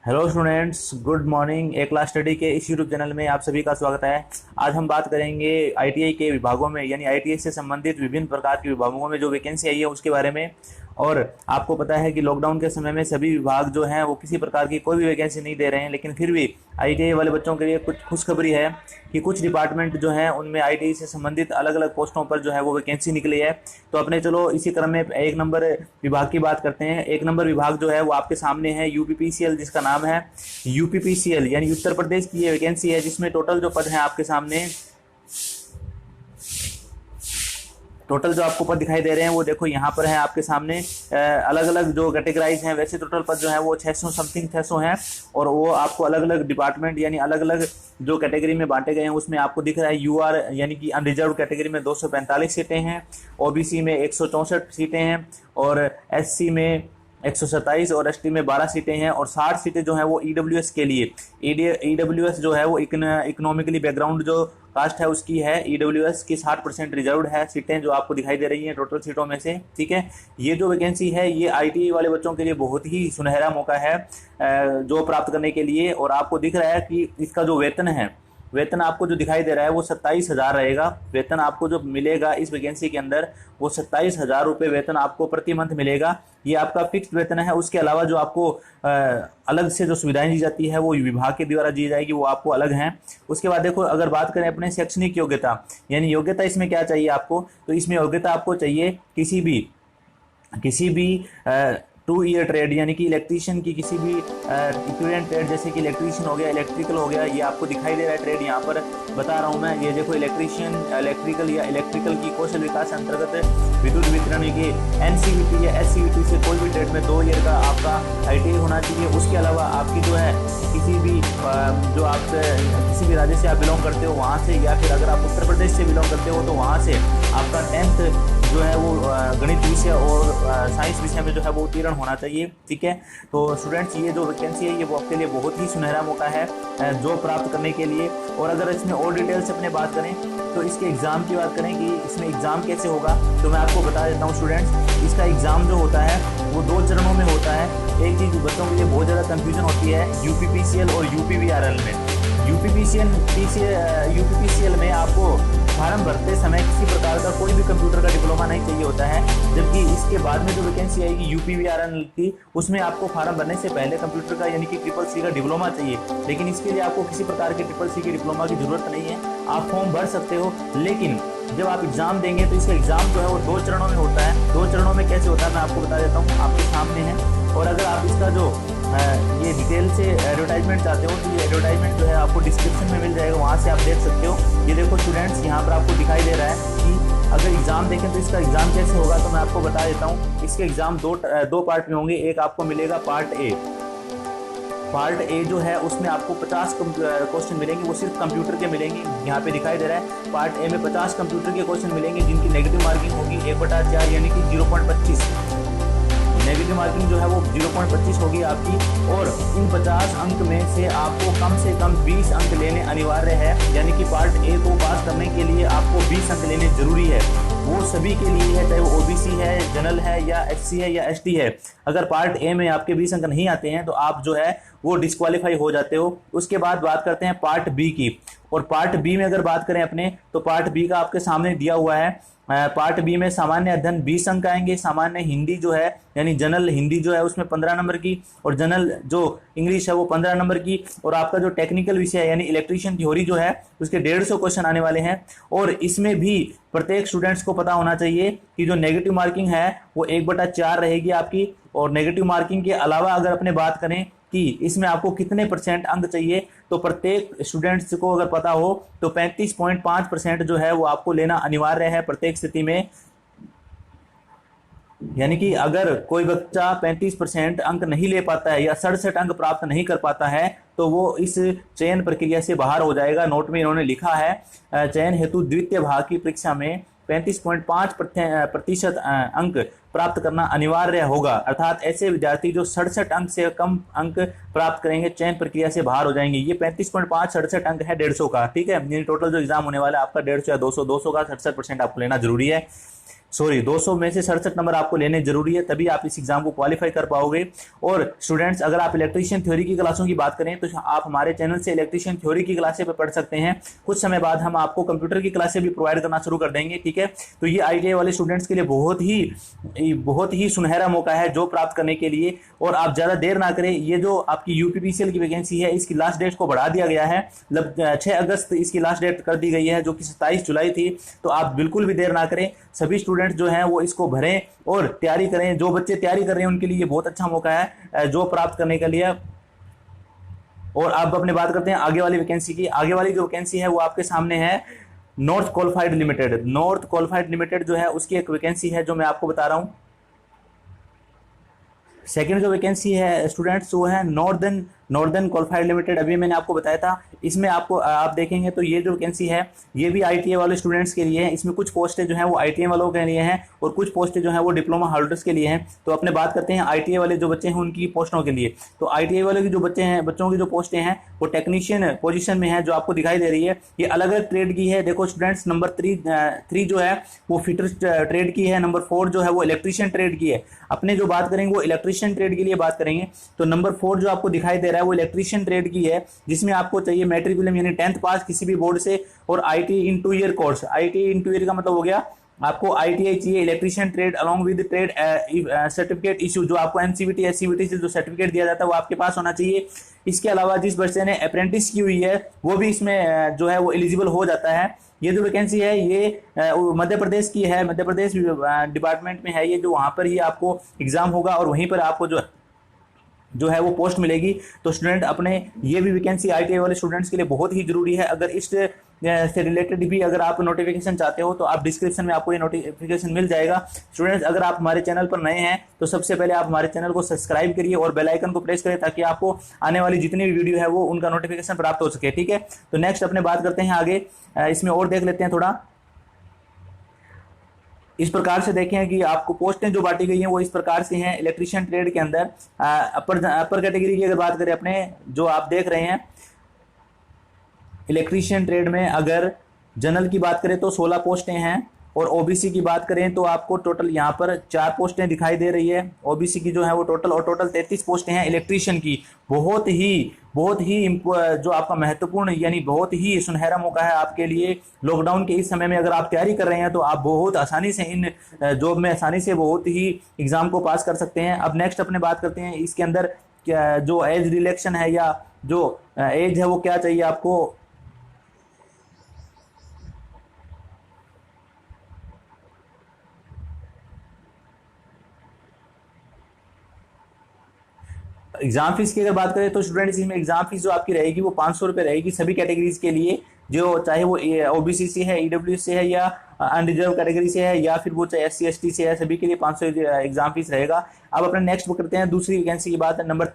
Hello students, good morning. A class study के इस YouTube channel में आप सभी का स्वागत है। आज हम बात करेंगे आईटीआई के विभागों में यानी आईटीआई से संबंधित विभिन्न प्रकार के विभागों में जो वैकेंसी आई है उसके बारे में। और आपको पता है कि लॉकडाउन के समय में सभी विभाग जो हैं वो किसी प्रकार की कोई भी वैकेंसी नहीं दे रहे हैं, लेकिन फिर भी आईटीआई वाले बच्चों के लिए कुछ खुशखबरी है कि कुछ डिपार्टमेंट जो हैं उनमें आईटीआई से संबंधित अलग अलग पोस्टों पर जो है वो वैकेंसी निकली है। तो अपने चलो इसी क्रम में एक नंबर विभाग की बात करते हैं। एक नंबर विभाग जो है वो आपके सामने है यूपीपीसीएल, जिसका नाम है यूपीपीसीएल यानी उत्तर प्रदेश की ये वैकेंसी है, जिसमें टोटल जो पद हैं आपके सामने, टोटल जो आपको पद दिखाई दे रहे हैं वो देखो यहाँ पर है आपके सामने। अलग अलग जो कैटेगराइज हैं, वैसे टोटल पद जो है वो 600 समथिंग 600 हैं, और वो आपको अलग अलग डिपार्टमेंट यानी अलग अलग जो कैटेगरी में बांटे गए हैं उसमें आपको दिख रहा है। यूआर यानी कि अनरिजर्व कैटेगरी में 245 सीटें हैं, ओबीसी में 164 सीटें हैं, और एससी में 127 और एसटी में 12 सीटें हैं, और 60 सीटें जो हैं वो ईडब्ल्यूएस के लिए। ईडब्ल्यूएस जो है वो इकोनॉमिकली बैकग्राउंड जो कास्ट है उसकी है। ईडब्ल्यूएस की 60% रिजर्व्ड है सीटें जो आपको दिखाई दे रही हैं टोटल सीटों में से। ठीक है, ये जो वैकेंसी है ये आईटीआई वाले बच्चों के लिए बहुत ही सुनहरा मौका है जो प्राप्त करने के लिए। और आपको दिख रहा है कि इसका जो वेतन है, वेतन आपको जो दिखाई दे रहा है वो 27,000 रहेगा। वेतन आपको जो मिलेगा इस वैकेंसी के अंदर वो 27,000 रुपये वेतन आपको प्रति मंथ मिलेगा। ये आपका फिक्स्ड वेतन है। उसके अलावा जो आपको अलग से जो सुविधाएं दी जाती है वो विभाग के द्वारा दी जाएगी, वो आपको अलग हैं। उसके बाद देखो, अगर बात करें अपने शैक्षणिक योग्यता यानी योग्यता, इसमें क्या चाहिए आपको, तो इसमें योग्यता आपको चाहिए किसी भी 2 ईयर ट्रेड यानी कि इलेक्ट्रीशियन की किसी भी इक्विवेलेंट ट्रेड, जैसे कि इलेक्ट्रीशियन हो गया, इलेक्ट्रिकल हो गया, ये आपको दिखाई दे रहा है ट्रेड यहाँ पर बता रहा हूँ मैं। ये देखो, इलेक्ट्रीशियन, इलेक्ट्रिकल या इलेक्ट्रिकल की कौशल विकास अंतर्गत विद्युत वितरण की एनसीवीटी या एससीवीटी से कोई भी ट्रेड में 2 ईयर का आपका आईटीआई होना चाहिए। उसके अलावा आपकी जो है किसी भी जो आप किसी भी राज्य से आप बिलोंग करते हो वहाँ से, या फिर अगर आप उत्तर प्रदेश से बिलोंग करते हो तो वहाँ से आपका 10th जो है वो गणित विषय और साइंस विषय में जो है वो उत्तीर्ण होना चाहिए। ठीक है, तो स्टूडेंट्स ये जो वैकेंसी है ये वो आपके लिए बहुत ही सुनहरा मौका है जो प्राप्त करने के लिए। और अगर इसमें और डिटेल से अपने बात करें तो इसके एग्ज़ाम की बात करें कि इसमें एग्ज़ाम कैसे होगा, तो मैं आपको बता देता हूँ स्टूडेंट्स। इसका एग्ज़ाम जो होता है वो 2 चरणों में होता है। एक चीज़ बच्चों के लिए बहुत ज़्यादा कन्फ्यूजन होती है यूपीपीसीएल और यूपीवीआरएल में। यूपीपीसीएल में आपको फार्म भरते समय किसी प्रकार का कोई भी कंप्यूटर का डिप्लोमा नहीं चाहिए होता है, जबकि इसके बाद में जो वैकेंसी आएगी यूपीवीआरएल की, उसमें आपको फार्म भरने से पहले कंप्यूटर का यानी कि CCC का डिप्लोमा चाहिए। लेकिन इसके लिए आपको किसी प्रकार के CCC के डिप्लोमा की जरूरत नहीं है, आप फॉर्म भर सकते हो। लेकिन जब आप एग्जाम देंगे तो इसका एग्जाम जो है वो 2 चरणों में होता है। 2 चरणों में कैसे होता है मैं आपको बता देता हूँ, आपके सामने है। और अगर आप इसका जो ये डिटेल से एडवर्टाइजमेंट चाहते हो तो ये एडवर्टाइजमेंट जो है आपको डिस्क्रिप्शन में मिल जाएगा, वहाँ से आप देख सकते हो। ये देखो स्टूडेंट्स, यहाँ पर आपको दिखाई दे रहा है कि अगर एग्ज़ाम देखें तो इसका एग्ज़ाम कैसे होगा, तो मैं आपको बता देता हूँ। इसके एग्ज़ाम दो पार्ट में होंगे। एक आपको मिलेगा पार्ट ए जो है उसमें आपको 50 क्वेश्चन मिलेंगे, वो सिर्फ कंप्यूटर के मिलेंगे। यहाँ पे दिखाई दे रहा है पार्ट ए में 50 कंप्यूटर के क्वेश्चन मिलेंगे जिनकी नेगेटिव मार्किंग होगी 1/4 यानी कि 0.25। नेगेटिव मार्किंग जो है वो 0.25 होगी आपकी। और इन 50 अंक में से कम 20 अंक लेने अनिवार्य है, यानी कि पार्ट ए को पास करने के लिए आपको 20 अंक लेने जरूरी है। वो सभी के लिए है, चाहे वो ओबीसी है, जनरल है, या एससी है, या एसटी है। अगर पार्ट ए में आपके 20 अंक नहीं आते हैं तो आप जो है वो डिस्क्वालीफाई हो जाते हो। उसके बाद बात करते हैं पार्ट बी की। और पार्ट बी में अगर बात करें अपने, तो पार्ट बी का आपके सामने दिया हुआ है। पार्ट बी में सामान्य अध्ययन 20 अंक आएंगे। सामान्य हिंदी जो है यानी जनरल हिंदी जो है उसमें 15 नंबर की, और जनरल जो इंग्लिश है वो 15 नंबर की। और आपका जो टेक्निकल विषय है यानी इलेक्ट्रीशियन थ्योरी जो है उसके 150 क्वेश्चन आने वाले हैं। और इसमें भी प्रत्येक स्टूडेंट्स को पता होना चाहिए कि जो नेगेटिव मार्किंग है वो 1/4 रहेगी आपकी। और नेगेटिव मार्किंग के अलावा अगर अपने बात करें कि इसमें आपको कितने % अंक चाहिए, तो प्रत्येक स्टूडेंट्स को अगर पता हो तो 35.5% जो है वो आपको लेना अनिवार्य है प्रत्येक स्थिति में। यानी कि अगर कोई बच्चा 35% अंक नहीं ले पाता है या 67 अंक प्राप्त नहीं कर पाता है तो वो इस चयन प्रक्रिया से बाहर हो जाएगा। नोट में इन्होंने लिखा है चयन हेतु द्वितीय भाग की परीक्षा में 35.5% अंक प्राप्त करना अनिवार्य होगा। अर्थात ऐसे विद्यार्थी जो 67 अंक से कम अंक प्राप्त करेंगे चयन प्रक्रिया से बाहर हो जाएंगे। ये 35.5 67 अंक है 150 का। ठीक है, यानी टोटल जो एग्जाम होने वाला है आपका 150 या 200 का 67% आपको लेना जरूरी है। सॉरी 200 में से 67 नंबर आपको लेने जरूरी है, तभी आप इस एग्जाम को क्वालिफाई कर पाओगे। और स्टूडेंट्स, अगर आप इलेक्ट्रीशियन थ्योरी की क्लासों की बात करें तो आप हमारे चैनल से इलेक्ट्रीशियन थ्योरी की क्लासें पे पढ़ सकते हैं। कुछ समय बाद हम आपको कंप्यूटर की क्लासें भी प्रोवाइड करना शुरू कर देंगे, ठीक है। तो ये ITI वाले स्टूडेंट्स के लिए बहुत ही सुनहरा मौका है जॉब प्राप्त करने के लिए। और आप ज़्यादा देर ना करें, ये जो आपकी UPPCL की वैकेंसी है इसकी लास्ट डेट को बढ़ा दिया गया है, मतलब 6 अगस्त इसकी लास्ट डेट कर दी गई है, जो कि 27 जुलाई थी। तो आप बिल्कुल भी देर ना करें, सभी स्टूडेंट्स जो हैं वो इसको भरें और तैयारी करें। जो बच्चे तैयारी कर रहे हैं उनके लिए ये बहुत अच्छा मौका है जॉब प्राप्त करने के लिए। और अब अपने बात करते हैं आगे वाली वैकेंसी की। आगे वाली जो वैकेंसी है वो आपके सामने है north qualified limited. North qualified limited जो है उसकी एक वैकेंसी है जो मैं आपको बता रहा हूँ। सेकंड जो वैकेंसी है स्टूडेंट्स वो है नॉर्दर्न क्वालिफाइड लिमिटेड। अभी मैंने आपको बताया था। इसमें आपको आप देखेंगे तो ये जो वैकेंसी है ये भी ITI वाले स्टूडेंट्स के लिए है। इसमें कुछ पोस्टें जो हैं वो ITI वालों के लिए हैं और कुछ पोस्टें जो हैं वो डिप्लोमा होल्डर्स के लिए हैं। तो अपने बात करते हैं ITI वाले जो बच्चे हैं उनकी पोस्टों के लिए। तो ITI वाले की जो बच्चों की जो पोस्टें हैं वो टेक्नीशियन पोजीशन में है, जो आपको दिखाई दे रही है। ये अलग अलग ट्रेड की है। देखो स्टूडेंट्स, नंबर 3 जो है वो फिटर ट्रेड की है, नंबर 4 जो है वो इलेक्ट्रीशियन ट्रेड की है। अपने जो बात करेंगे वो इलेक्ट्रीशियन ट्रेड के लिए बात करेंगे। तो नंबर 4 जो आपको दिखाई दे रहा है वो इलेक्ट्रीशियन ट्रेड की है, जिसमें आपको चाहिए मैट्रिकुलम यानी 10th पास किसी भी बोर्ड से और ITI इन 2 ईयर कोर्स। ITI इन 2 ईयर का मतलब हो गया आपको ITI चाहिए electrician trade along with trade certificate issue, जो आपको NCVT SCVT से जो सर्टिफिकेट दिया जाता है वो आपके पास होना चाहिए। इसके अलावा जिस बच्चे ने अप्रेंटिस की हुई है वो भी इसमें जो है वो एलिजिबल हो जाता है। ये जो वैकेंसी है ये मध्य प्रदेश की है, मध्य प्रदेश डिपार्टमेंट में है ये, जो वहाँ पर ही आपको एग्जाम होगा और वहीं पर आपको जो है वो पोस्ट मिलेगी। तो स्टूडेंट अपने ये भी वैकेंसी ITI वाले स्टूडेंट्स के लिए बहुत ही जरूरी है। अगर इस से रिलेटेड भी अगर आप नोटिफिकेशन चाहते हो तो आप डिस्क्रिप्शन में आपको ये नोटिफिकेशन मिल जाएगा। स्टूडेंट्स, अगर आप हमारे चैनल पर नए हैं तो सबसे पहले आप हमारे चैनल को सब्सक्राइब करिए और बेल आइकन को प्रेस करें ताकि आपको आने वाली जितनी भी वीडियो है वो उनका नोटिफिकेशन प्राप्त हो सके, ठीक है। तो नेक्स्ट अपने बात करते हैं आगे, इसमें और देख लेते हैं थोड़ा। इस प्रकार से देखें कि आपको पोस्टें जो बांटी गई हैं वो इस प्रकार से हैं। इलेक्ट्रीशियन ट्रेड के अंदर अपर कैटेगरी की अगर बात करें अपने, जो आप देख रहे हैं इलेक्ट्रीशियन ट्रेड में, अगर जनरल की बात करें तो 16 पोस्टें हैं और OBC की बात करें तो आपको टोटल यहाँ पर 4 पोस्टें दिखाई दे रही है। OBC की जो है वो टोटल 33 पोस्टें हैं इलेक्ट्रीशियन की। बहुत ही जो आपका महत्वपूर्ण यानी बहुत ही सुनहरा मौका है आपके लिए। लॉकडाउन के इस समय में अगर आप तैयारी कर रहे हैं तो आप बहुत आसानी से इन जॉब में आसानी से बहुत ही एग्जाम को पास कर सकते हैं। अब नेक्स्ट अपने बात करते हैं इसके अंदर क्या जो एज रिलेक्शन है या जो एज है वो क्या चाहिए आपको। एग्जाम फीस की अगर बात करें तो स्टूडेंट्स इसमें एग्जाम फीस जो आपकी रहेगी वो 500 रुपये रहेगी सभी कैटेगरीज के लिए, जो चाहे वो OBC से है, EWS से है या अनरिजर्व कैटेगरी से है या फिर वो चाहे SC ST से है, सभी के लिए 500 एग्जाम फीस रहेगा। अब अपने नेक्स्ट करते हैं दूसरी वैकेंसी की बात। नंबर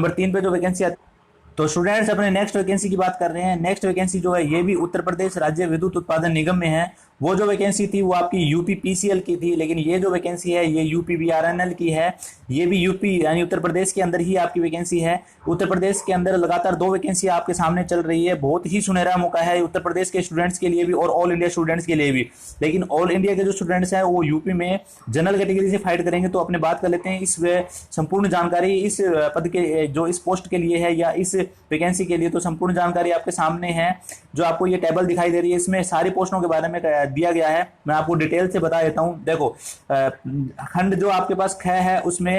3 पे जो वैकेंसी आती है, तो स्टूडेंट्स अपने नेक्स्ट वैकेंसी की बात कर रहे हैं। नेक्स्ट वैकेंसी जो है ये भी उत्तर प्रदेश राज्य विद्युत उत्पादन निगम में है। वो जो वैकेंसी थी वो आपकी UPPCL की थी, लेकिन ये जो वैकेंसी है ये UPVRNL की है। ये भी यूपी यानी उत्तर प्रदेश के अंदर ही आपकी वैकेंसी है। उत्तर प्रदेश के अंदर लगातार 2 वैकेंसी आपके सामने चल रही है। बहुत ही सुनहरा मौका है उत्तर प्रदेश के स्टूडेंट्स के लिए भी और ऑल इंडिया स्टूडेंट्स के लिए भी। लेकिन ऑल इंडिया के जो स्टूडेंट्स हैं वो यूपी में जनरल कैटेगरी से फाइट करेंगे। तो अपने बात कर लेते हैं इस संपूर्ण जानकारी इस पद के जो इस पोस्ट के लिए है या इस वैकेंसी के लिए। तो संपूर्ण जानकारी आपके सामने है, जो आपको ये टेबल दिखाई दे रही है इसमें सारी पोस्टों के बारे में दिया गया है। मैं आपको डिटेल से बता देता हूं। देखो खंड जो आपके पास ख है उसमें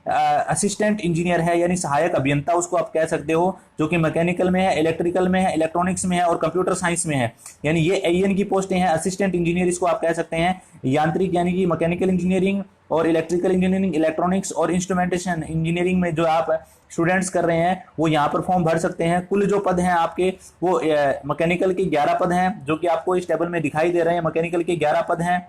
असिस्टेंट इंजीनियर है यानी सहायक अभियंता उसको आप कह सकते हो, जो कि मैकेनिकल में है, इलेक्ट्रिकल में है, इलेक्ट्रॉनिक्स में है और कंप्यूटर साइंस में है। यानी ये AEN की पोस्टें हैं। असिस्टेंट इंजीनियर इसको आप कह सकते हैं। यांत्रिक यानी कि मैकेनिकल इंजीनियरिंग और इलेक्ट्रिकल इंजीनियरिंग, इलेक्ट्रॉनिक्स और इंस्ट्रूमेंटेशन इंजीनियरिंग में जो आप स्टूडेंट्स कर रहे हैं वो यहाँ पर फॉर्म भर सकते हैं। कुल जो पद हैं आपके वो मैकेनिकल के 11 पद हैं, जो कि आपको इस टेबल में दिखाई दे रहे हैं। मैकेनिकल के 11 पद हैं,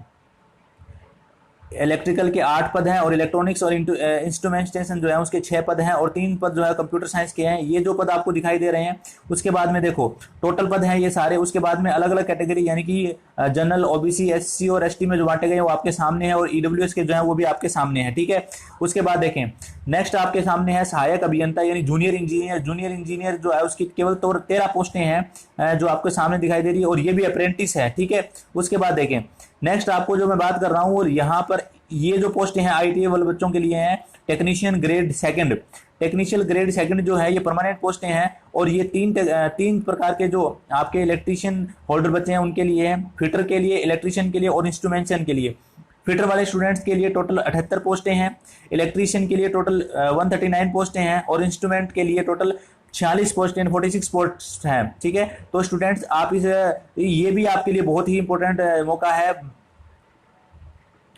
इलेक्ट्रिकल के 8 पद हैं और इलेक्ट्रॉनिक्स और इंस्ट्रूमेंटेशन जो है उसके 6 पद हैं और 3 पद जो है कंप्यूटर साइंस के हैं। ये जो पद आपको दिखाई दे रहे हैं। उसके बाद में देखो टोटल पद हैं ये सारे। उसके बाद में अलग अलग कैटेगरी यानी कि जनरल, OBC, SC और ST में जो बांटे गए वो आपके सामने है और EWS के जो है वो भी आपके सामने है, ठीक है। उसके बाद देखें नेक्स्ट आपके सामने है सहायक अभियंता यानी जूनियर इंजीनियर। जूनियर इंजीनियर जो है उसकी केवल 13 पोस्टें हैं जो आपके सामने दिखाई दे रही है, और ये भी अप्रेंटिस है, ठीक है। उसके बाद देखें नेक्स्ट आपको जो मैं बात कर रहा हूँ, और यहाँ पर ये जो पोस्टें हैं आईटीआई वाले बच्चों के लिए हैं technician grade second. Technician grade second जो है ये परमानेंट पोस्टें हैं, और ये तीन प्रकार के जो आपके इलेक्ट्रीशियन होल्डर बच्चे हैं उनके लिए हैं, फिटर के लिए, इलेक्ट्रीशियन के लिए और इंस्ट्रूमेंटेशन के लिए। फिटर वाले स्टूडेंट्स के लिए टोटल 78 पोस्टें हैं, इलेक्ट्रीशियन के लिए टोटल 139 पोस्टें हैं, और इंस्ट्रूमेंट के लिए टोटल 46 पोस्टें 46 पोस्ट हैं, ठीक है। तो स्टूडेंट्स आप ये भी आपके लिए बहुत ही इंपॉर्टेंट मौका है,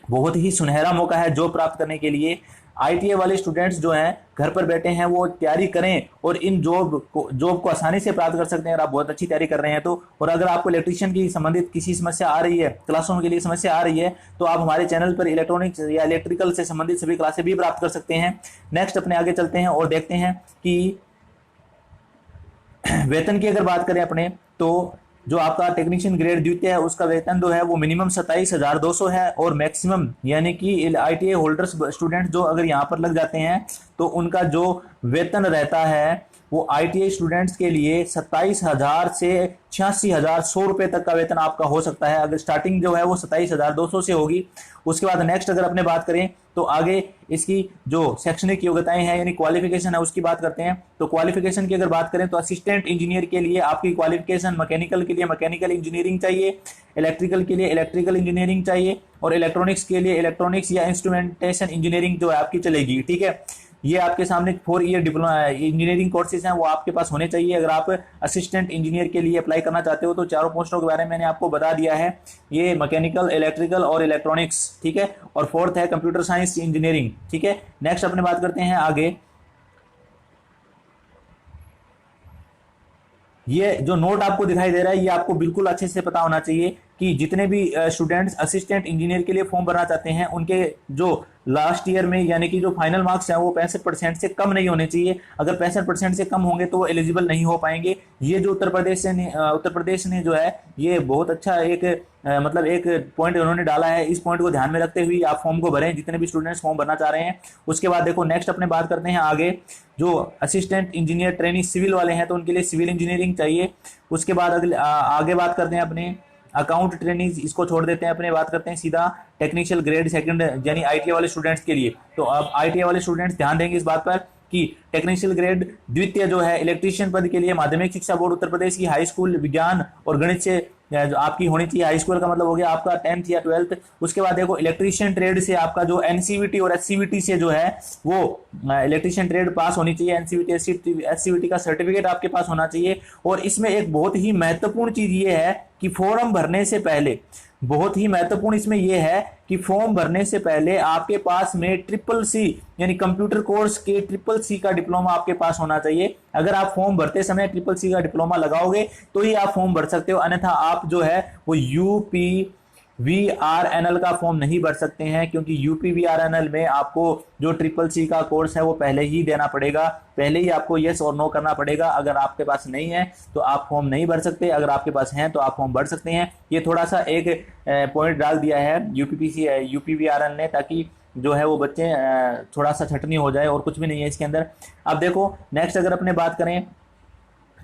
बहुत ही सुनहरा मौका है जॉब प्राप्त करने के लिए। आईटीआई वाले स्टूडेंट्स जो हैं घर पर बैठे हैं वो तैयारी करें, और इन जॉब को आसानी से प्राप्त कर सकते हैं अगर आप बहुत अच्छी तैयारी कर रहे हैं तो। और अगर आपको इलेक्ट्रीशियन की संबंधित किसी समस्या आ रही है, क्लासरूम के लिए समस्या आ रही है, तो आप हमारे चैनल पर इलेक्ट्रॉनिक्स या इलेक्ट्रिकल से संबंधित सभी क्लासें भी प्राप्त कर सकते हैं। नेक्स्ट अपने आगे चलते हैं और देखते हैं कि वेतन की अगर बात करें अपने, तो जो आपका टेक्नीशियन ग्रेड द्वितीय है उसका वेतन जो है वो मिनिमम 27,200 है, और मैक्सिमम यानी कि आईटीआई होल्डर्स स्टूडेंट जो अगर यहाँ पर लग जाते हैं तो उनका जो वेतन रहता है वो आईटीआई स्टूडेंट्स के लिए 27,000 से 86,100 रुपए तक का वेतन आपका हो सकता है। अगर स्टार्टिंग जो है वो 27,200 से होगी। उसके बाद नेक्स्ट अगर अपने बात करें तो आगे इसकी जो शैक्षणिक योग्यताएं हैं यानी क्वालिफिकेशन है उसकी बात करते हैं। तो क्वालिफिकेशन की अगर बात करें तो असिस्टेंट इंजीनियर के लिए आपकी क्वालिफिकेशन मैकेनिकल के लिए मैकेनिकल इंजीनियरिंग चाहिए, इलेक्ट्रिकल के लिए इलेक्ट्रिकल इंजीनियरिंग चाहिए, और इलेक्ट्रॉनिक्स के लिए इलेक्ट्रॉनिक्स या इंस्ट्रूमेंटेशन इंजीनियरिंग जो है आपकी चलेगी, ठीक है। ये आपके सामने 4 ईयर डिप्लोमा इंजीनियरिंग कोर्सेज हैं वो आपके पास होने चाहिए अगर आप असिस्टेंट इंजीनियर के लिए अप्लाई करना चाहते हो। तो चारों पोस्टों के बारे में मैंने आपको बता दिया है, ये मैकेनिकल, इलेक्ट्रिकल और इलेक्ट्रॉनिक्स, ठीक है। और फोर्थ है कंप्यूटर साइंस इंजीनियरिंग, ठीक है। नेक्स्ट अपने बात करते हैं आगे। ये जो नोट आपको दिखाई दे रहा है ये आपको बिल्कुल अच्छे से पता होना चाहिए कि जितने भी स्टूडेंट्स असिस्टेंट इंजीनियर के लिए फॉर्म भरना चाहते हैं उनके जो लास्ट ईयर में यानी कि जो फाइनल मार्क्स हैं वो 65% से कम नहीं होने चाहिए। अगर 65% से कम होंगे तो वो एलिजिबल नहीं हो पाएंगे। ये जो उत्तर प्रदेश ने जो है ये बहुत अच्छा एक मतलब एक पॉइंट उन्होंने डाला है। इस पॉइंट को ध्यान में रखते हुए आप फॉर्म को भरें जितने भी स्टूडेंट्स फॉर्म भरना चाह रहे हैं। उसके बाद देखो नेक्स्ट अपने बात करते हैं आगे, जो असिस्टेंट इंजीनियर ट्रेनिंग सिविल वाले हैं तो उनके लिए सिविल इंजीनियरिंग चाहिए। उसके बाद आगे बात करते हैं अपने अकाउंट ट्रेनिंग, इसको छोड़ देते हैं, अपने बात करते हैं सीधा टेक्निशियल ग्रेड सेकंड यानी आईटीआई वाले स्टूडेंट्स के लिए। तो अब आईटीआई वाले स्टूडेंट्स ध्यान देंगे इस बात पर कि टेक्निशियल ग्रेड द्वितीय जो है इलेक्ट्रीशियन पद के लिए माध्यमिक शिक्षा बोर्ड उत्तर प्रदेश की हाई स्कूल विज्ञान और गणित से जो आपकी होनी चाहिए। हाई स्कूल का मतलब हो गया आपका 10th या 12th। उसके बाद देखो इलेक्ट्रीशियन ट्रेड से आपका जो एनसीवीटी और एससीवीटी से जो है वो इलेक्ट्रीशियन ट्रेड पास होनी चाहिए। एनसीवीटी एससीवीटी का सर्टिफिकेट आपके पास होना चाहिए। और इसमें एक बहुत ही महत्वपूर्ण चीज ये है कि फॉर्म भरने से पहले, बहुत ही महत्वपूर्ण इसमें यह है कि फॉर्म भरने से पहले आपके पास में CCC यानी कंप्यूटर कोर्स के CCC का डिप्लोमा आपके पास होना चाहिए। अगर आप फॉर्म भरते समय CCC का डिप्लोमा लगाओगे तो ही आप फॉर्म भर सकते हो, अन्यथा आप जो है वो UPVRNL का फॉर्म नहीं भर सकते हैं, क्योंकि UPVRNL में आपको जो CCC का कोर्स है वो पहले ही देना पड़ेगा, पहले ही आपको यस और नो करना पड़ेगा। अगर आपके पास नहीं है तो आप फॉर्म नहीं भर सकते, अगर आपके पास है तो आप फॉर्म भर सकते हैं। ये थोड़ा सा एक पॉइंट डाल दिया है UPVRNL ने, ताकि जो है वो बच्चे थोड़ा सा छटनी हो जाए, और कुछ भी नहीं है इसके अंदर। अब देखो नेक्स्ट अगर अपने बात करें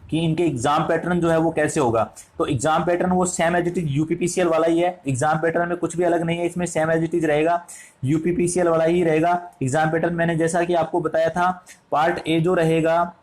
कि इनके एग्जाम पैटर्न जो है वो कैसे होगा, तो एग्जाम पैटर्न वो same as it is UPPCL वाला ही है। एग्जाम पैटर्न में कुछ भी अलग नहीं है, इसमें सेम एज इट इज रहेगा, यूपीपीसीएल वाला ही रहेगा एग्जाम पैटर्न। मैंने जैसा कि आपको बताया था, पार्ट ए जो रहेगा,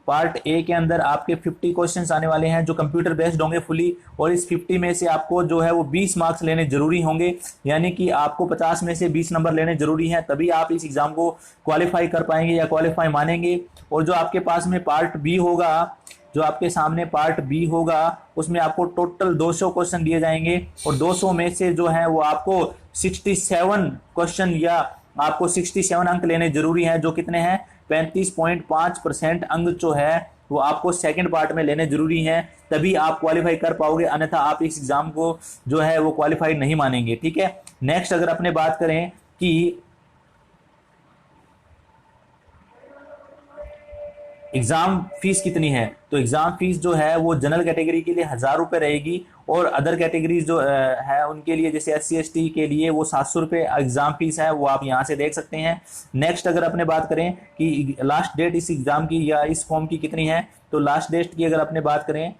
पार्ट ए के अंदर आपके 50 क्वेश्चंस आने वाले हैं जो कंप्यूटर बेस्ड होंगे फुली, और इस 50 में से आपको जो है वो 20 मार्क्स लेने जरूरी होंगे, यानी कि आपको 50 में से 20 नंबर लेने जरूरी हैं, तभी आप इस एग्जाम को क्वालिफाई कर पाएंगे या क्वालिफाई मानेंगे। और जो आपके पास में पार्ट बी होगा, जो आपके सामने पार्ट बी होगा, उसमें आपको टोटल 200 क्वेश्चन दिए जाएंगे, और 200 में से जो है वो आपको 67 क्वेश्चन या आपको 67 अंक लेने जरूरी हैं, जो कितने हैं 35.5% अंक जो है वो आपको सेकंड पार्ट में लेने जरूरी हैं, तभी आप क्वालिफाई कर पाओगे, अन्यथा आप इस एग्जाम को जो है वो क्वालिफाई नहीं मानेंगे। ठीक है, नेक्स्ट अगर अपने बात करें कि एग्जाम फीस कितनी है, तो एग्जाम फीस जो है वो जनरल कैटेगरी के लिए 1,000 रुपये रहेगी, और अदर कैटेगरीज जो है उनके लिए, जैसे SC ST के लिए वो 700 रुपये एग्जाम फीस है, वो आप यहाँ से देख सकते हैं। नेक्स्ट अगर अपने बात करें कि लास्ट डेट इस एग्जाम की या इस फॉर्म की कितनी है, तो लास्ट डेट की अगर अपने बात करें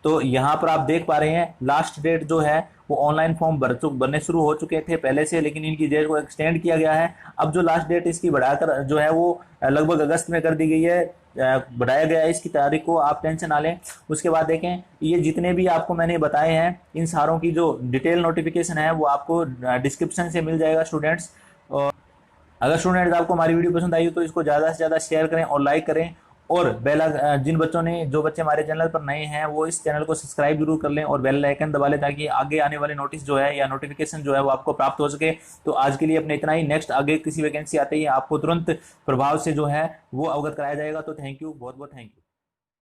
तो यहाँ पर आप देख पा रहे हैं लास्ट डेट जो है वो ऑनलाइन फॉर्म भरने शुरू हो चुके थे पहले से, लेकिन इनकी डेट को एक्सटेंड किया गया है। अब जो लास्ट डेट इसकी बढ़ाकर जो है वो लगभग अगस्त में कर दी गई है, बढ़ाया गया है इसकी तारीख को, आप टेंशन ना लें। उसके बाद देखें, ये जितने भी आपको मैंने बताए हैं इन सारों की जो डिटेल नोटिफिकेशन है वो आपको डिस्क्रिप्शन से मिल जाएगा स्टूडेंट्स। और अगर स्टूडेंट्स आपको हमारी वीडियो पसंद आई हो तो इसको ज़्यादा से ज़्यादा शेयर करें और लाइक करें, और जो बच्चे हमारे चैनल पर नए हैं वो इस चैनल को सब्सक्राइब जरूर कर लें और बेल आइकन दबा लें, ताकि आगे आने वाले नोटिस जो है या नोटिफिकेशन जो है वो आपको प्राप्त हो सके। तो आज के लिए अपने इतना ही। नेक्स्ट आगे किसी वैकेंसी आते ही आपको तुरंत प्रभाव से जो है वो अवगत कराया जाएगा। तो थैंक यू, बहुत बहुत थैंक यू।